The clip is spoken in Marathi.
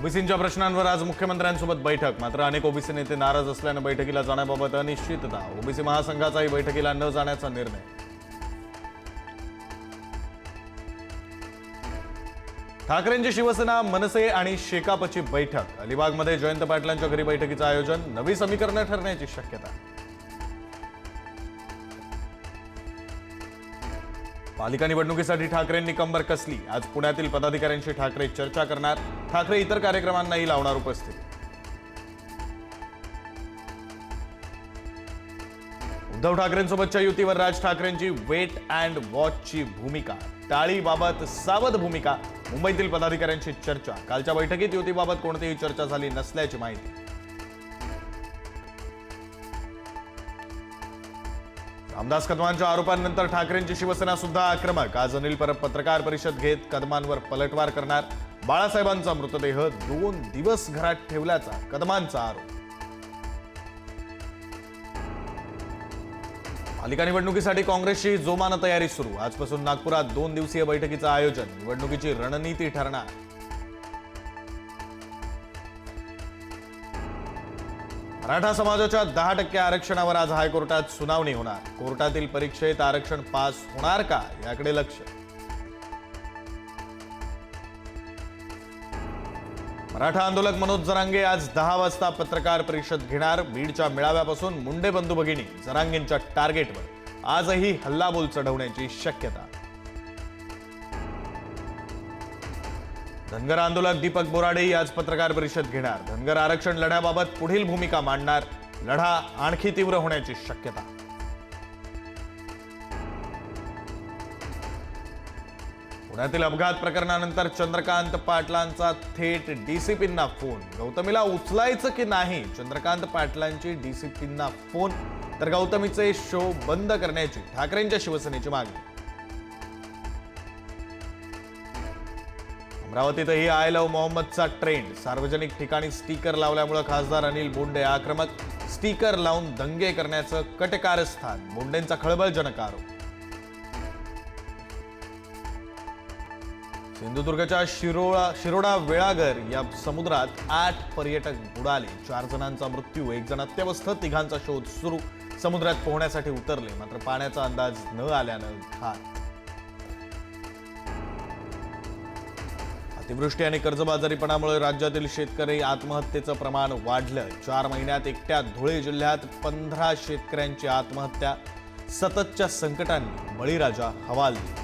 ओबीसींच्या प्रश्नांवर आज मुख्यमंत्र्यांसोबत बैठक. मात्र अनेक ओबीसी नेते नाराज असल्याने बैठकीला जाण्याबाबत अनिश्चितता. ओबीसी महासंघाचाही बैठकीला न जाण्याचा निर्णय. ठाकरेंची शिवसेना, मनसे आणि शेकापची बैठक. अलिबागमध्ये जयंत पाटलांच्या घरी बैठकीचं आयोजन. नवी समीकरणं ठरण्याची शक्यता. पालिका निवडणुकीसाठी ठाकरेंनी कंबर कसली. आज पुण्यातील पदाधिकाऱ्यांशी ठाकरे चर्चा करणार. ठाकरे इतर कार्यक्रमांनाही लावणार उपस्थिती. उद्धव ठाकरेंसोबतच्या युतीवर राज ठाकरेंची वेट अँड वॉचची भूमिका. टाळीबाबत सावध भूमिका. मुंबईतील पदाधिकाऱ्यांशी चर्चा. कालच्या बैठकीत युतीबाबत कोणतीही चर्चा झाली नसल्याची माहिती. रामदास कदमांच्या आरोपांनंतर ठाकरेंची शिवसेना सुद्धा आक्रमक. आज अनिल परब पत्रकार परिषद घेत कदमांवर पलटवार करणार. बाळासाहेबांचा मृतदेह 2 दिवस घरात ठेवल्याचा कदमांचा आरोप. पालिका निवडणुकीसाठी काँग्रेसची जोमानं तयारी सुरू. आजपासून नागपुरात 2 दिवसीय बैठकीचं आयोजन. निवडणुकीची रणनीती ठरणार. मराठा समाजाच्या 10% आरक्षणावर आज हायकोर्टात सुनावणी होणार. कोर्टातील परीक्षेत आरक्षण पास होणार का याकडे लक्ष. मराठा आंदोलक मनोज जरांगे आज 10 वाजता पत्रकार परिषद घेणार. बीडच्या मेळाव्यापासून मुंडे बंधू भगिनी जरांगेंच्या टार्गेटवर. आजही हल्लाबोल चढवण्याची शक्यता. धनगर आंदोलक दीपक बोराडेही आज पत्रकार परिषद घेणार. धनगर आरक्षण लढ्याबाबत पुढील भूमिका मांडणार. लढा आणखी तीव्र होण्याची शक्यता. पुण्यातील अपघात प्रकरणानंतर चंद्रकांत पाटलांचा थेट डीसीपींना फोन. गौतमीला उचलायचं की नाही. चंद्रकांत पाटलांची डीसीपींना फोन. तर गौतमीचे शो बंद करण्याची ठाकरेंच्या शिवसेनेची मागणी. अमरावतीतही आय लव्ह मोहम्मदचा ट्रेंड. सार्वजनिक ठिकाणी स्टिकर लावल्यामुळे खासदार अनिल बोंडे आक्रमक. स्टिकर लावून दंगे करण्याचं कटकारस्थान. बोंडेंचा खळबळजनक आरोप. सिंधुदुर्गच्या शिरोडा वेळागर या समुद्रात 8 पर्यटक बुडाले. 4 जणांचा मृत्यू, 1 जण अत्यवस्थ. 3घांचा शोध सुरू. समुद्रात पोहण्यासाठी उतरले, मात्र पाण्याचा अंदाज न आल्यानं घात. अतिवृष्टी आणि कर्जबाजारीपणामुळे राज्यातील शेतकरी आत्महत्येचं प्रमाण वाढलं. 4 महिन्यात एकट्या धुळे जिल्ह्यात 15 शेतकऱ्यांची आत्महत्या. सततच्या संकटांनी बळीराजा हवालदिल.